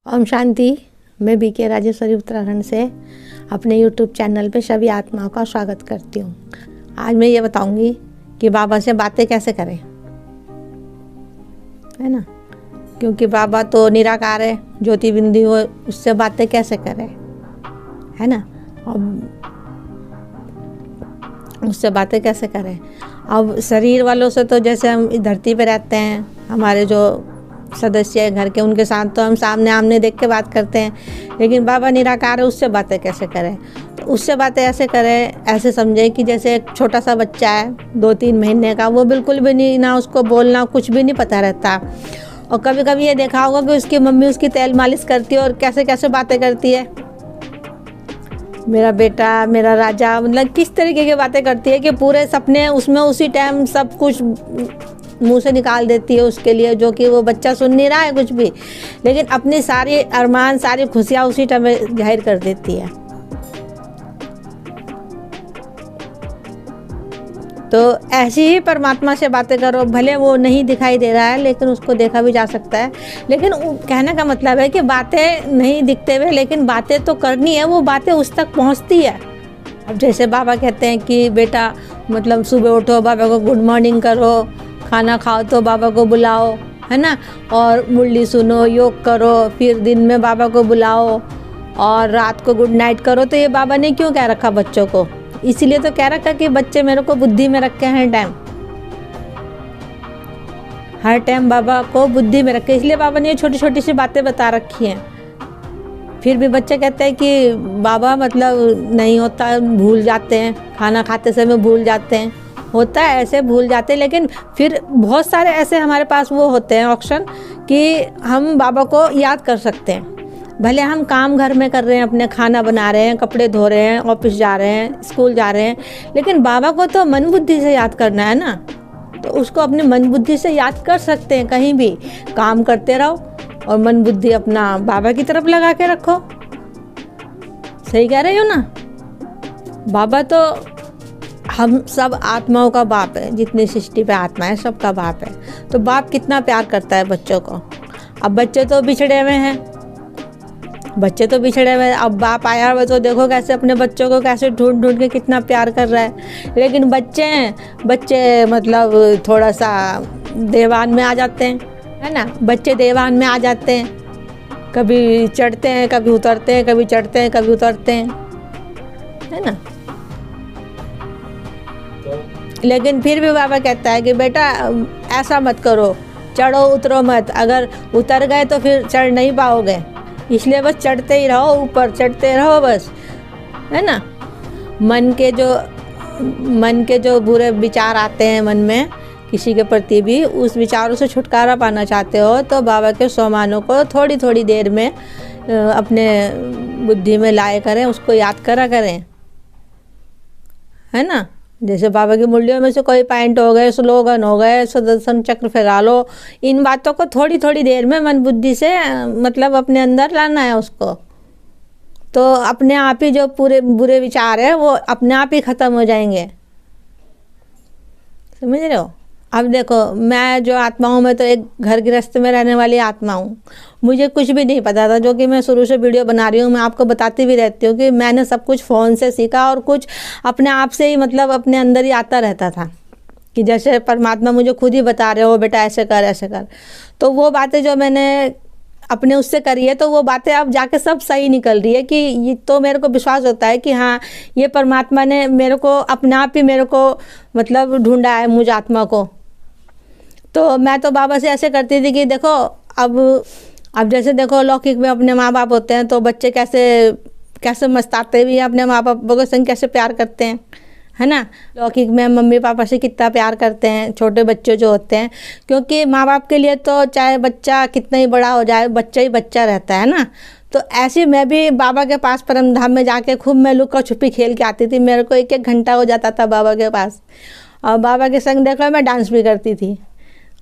ओम शांति। मैं बीके राजेश्वरी उत्तराखंड से अपने YouTube चैनल पे सभी आत्माओं का स्वागत करती हूँ। आज मैं ये बताऊंगी कि बाबा से बातें कैसे करें, है ना। क्योंकि बाबा तो निराकार है, ज्योति बिंदु हो, उससे बातें कैसे करें, है ना। अब उससे बातें कैसे करें। अब शरीर वालों से तो जैसे हम इस धरती पे रहते हैं, हमारे जो सदस्य है घर के, उनके साथ तो हम सामने आमने देख के बात करते हैं, लेकिन बाबा निराकार है, उससे बातें कैसे करें। तो उससे बातें ऐसे करें, ऐसे समझे कि जैसे एक छोटा सा बच्चा है 2-3 महीने का, वो बिल्कुल भी नहीं, ना उसको बोलना कुछ भी नहीं पता रहता। और कभी कभी ये देखा होगा कि उसकी मम्मी उसकी तेल मालिश करती है और कैसे कैसे बातें करती है, मेरा बेटा, मेरा राजा, मतलब किस तरीके की बातें करती है कि पूरे सपने उसमें उसी टाइम सब कुछ मुंह से निकाल देती है उसके लिए, जो कि वो बच्चा सुन नहीं रहा है कुछ भी, लेकिन अपनी सारी अरमान, सारी खुशियाँ उसी टाइम में जाहिर कर देती है। तो ऐसी ही परमात्मा से बातें करो, भले वो नहीं दिखाई दे रहा है लेकिन उसको देखा भी जा सकता है। लेकिन कहने का मतलब है कि बातें नहीं दिखते हुए, लेकिन बातें तो करनी है, वो बातें उस तक पहुंचती है। अब जैसे बाबा कहते हैं कि बेटा मतलब सुबह उठो, बाबा को गुड मॉर्निंग करो, खाना खाओ तो बाबा को बुलाओ, है ना, और मुरली सुनो, योग करो, फिर दिन में बाबा को बुलाओ और रात को गुड नाइट करो। तो ये बाबा ने क्यों कह रखा बच्चों को? इसीलिए तो कह रखा कि बच्चे मेरे को बुद्धि में रखे हर टाइम बाबा को बुद्धि में रखे, इसलिए बाबा ने ये छोटी छोटी सी बातें बता रखी हैं। फिर भी बच्चे कहते हैं कि बाबा मतलब नहीं होता, भूल जाते हैं, खाना खाते समय भूल जाते हैं, होता है ऐसे भूल जाते हैं। लेकिन फिर बहुत सारे ऐसे हमारे पास वो होते हैं ऑप्शन कि हम बाबा को याद कर सकते हैं। भले हम काम घर में कर रहे हैं, अपने खाना बना रहे हैं, कपड़े धो रहे हैं, ऑफिस जा रहे हैं, स्कूल जा रहे हैं, लेकिन बाबा को तो मन बुद्धि से याद करना है ना। तो उसको अपने मन बुद्धि से याद कर सकते हैं, कहीं भी काम करते रहो और मन बुद्धि अपना बाबा की तरफ लगा के रखो। सही कह रही हो ना। बाबा तो हम सब आत्माओं का बाप है, जितनी सृष्टि पे आत्मा है सबका बाप है। तो बाप कितना प्यार करता है बच्चों को। अब बच्चे तो बिछड़े हुए हैं, अब बाप आया हुआ तो देखो कैसे अपने बच्चों को कैसे ढूंढ ढूंढ के कितना प्यार कर रहा है। लेकिन बच्चे मतलब थोड़ा सा देवान में आ जाते हैं, है ना। बच्चे देवान में आ जाते हैं, कभी चढ़ते हैं, कभी उतरते हैं, कभी चढ़ते हैं, कभी उतरते हैं, है ना। लेकिन फिर भी बाबा कहता है कि बेटा ऐसा मत करो, चढ़ो उतरो मत, अगर उतर गए तो फिर चढ़ नहीं पाओगे, इसलिए बस चढ़ते ही रहो, ऊपर चढ़ते रहो बस, है ना। मन के जो बुरे विचार आते हैं मन में किसी के प्रति भी, उस विचारों से छुटकारा पाना चाहते हो तो बाबा के सोमानों को थोड़ी थोड़ी देर में अपने बुद्धि में लाए करें, उसको याद करा करें, है ना। जैसे बाबा की मुरलियों में से कोई पॉइंट हो गए, स्लोगन हो गए, सुदर्शन चक्र फहरा लो, इन बातों को थोड़ी थोड़ी देर में मन बुद्धि से मतलब अपने अंदर लाना है उसको। तो अपने आप ही जो पूरे बुरे विचार है वो अपने आप ही ख़त्म हो जाएंगे। समझ रहे हो। अब देखो, मैं जो आत्मा हूँ, मैं तो एक घर गृहस्थ में रहने वाली आत्मा हूँ। मुझे कुछ भी नहीं पता था, जो कि मैं शुरू से वीडियो बना रही हूँ, मैं आपको बताती भी रहती हूँ कि मैंने सब कुछ फ़ोन से सीखा और कुछ अपने आप से ही मतलब अपने अंदर ही आता रहता था कि जैसे परमात्मा मुझे खुद ही बता रहे हो बेटा ऐसे कर ऐसे कर। तो वो बातें जो मैंने अपने उससे करी है, तो वो बातें अब जाके सब सही निकल रही है कि ये तो मेरे को विश्वास होता है कि हाँ, ये परमात्मा ने मेरे को अपने आप ही मेरे को मतलब ढूंढा है, मुझ आत्मा को। तो मैं तो बाबा से ऐसे करती थी कि देखो अब जैसे देखो लौकिक में अपने माँ बाप होते हैं तो बच्चे कैसे मस्ताते भी हैं, अपने माँ बाप के संग कैसे प्यार करते हैं, है ना। लौकिक में मम्मी पापा से कितना प्यार करते हैं छोटे बच्चे जो होते हैं, क्योंकि माँ बाप के लिए तो चाहे बच्चा कितना ही बड़ा हो जाए, बच्चा ही बच्चा रहता है ना। तो ऐसे मैं भी बाबा के पास परम धाम में जाके खूब मैं लुका छुपी खेल के आती थी। मेरे को 1-1 घंटा हो जाता था बाबा के पास, और बाबा के संग देखो मैं डांस भी करती थी।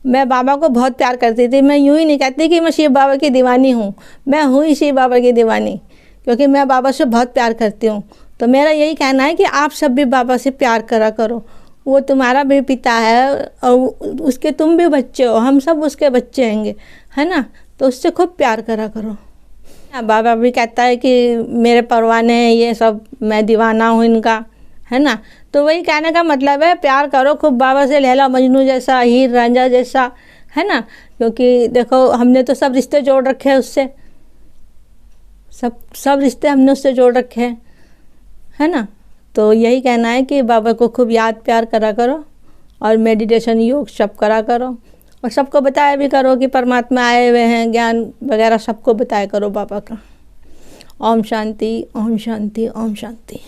मैं बाबा को बहुत प्यार करती थी। मैं यूँ ही नहीं कहती कि मैं शिव बाबा की दीवानी हूँ, मैं हूँ ही शिव बाबा की दीवानी, क्योंकि मैं बाबा से बहुत प्यार करती हूँ। तो मेरा यही कहना है कि आप सब भी बाबा से प्यार करा करो। वो तुम्हारा भी पिता है और उसके तुम भी बच्चे हो, हम सब उसके बच्चे हैंगे, है ना। तो उससे खूब प्यार करा करो। बाबा भी कहता है कि मेरे परवाने हैं ये सब, मैं दीवाना हूँ इनका, है ना। तो वही कहने का मतलब है, प्यार करो खूब बाबा से, लैला मजनू जैसा, हीर रांझा जैसा, है ना। क्योंकि देखो हमने तो सब रिश्ते जोड़ रखे हैं उससे, सब रिश्ते हमने उससे जोड़ रखे हैं, है ना। तो यही कहना है कि बाबा को खूब याद प्यार करा करो और मेडिटेशन योग सब करा करो, और सबको बताया भी करो कि परमात्मा आए हुए हैं, ज्ञान वगैरह सबको बताया करो बाबा का। ओम शांति, ओम शांति, ओम शांति।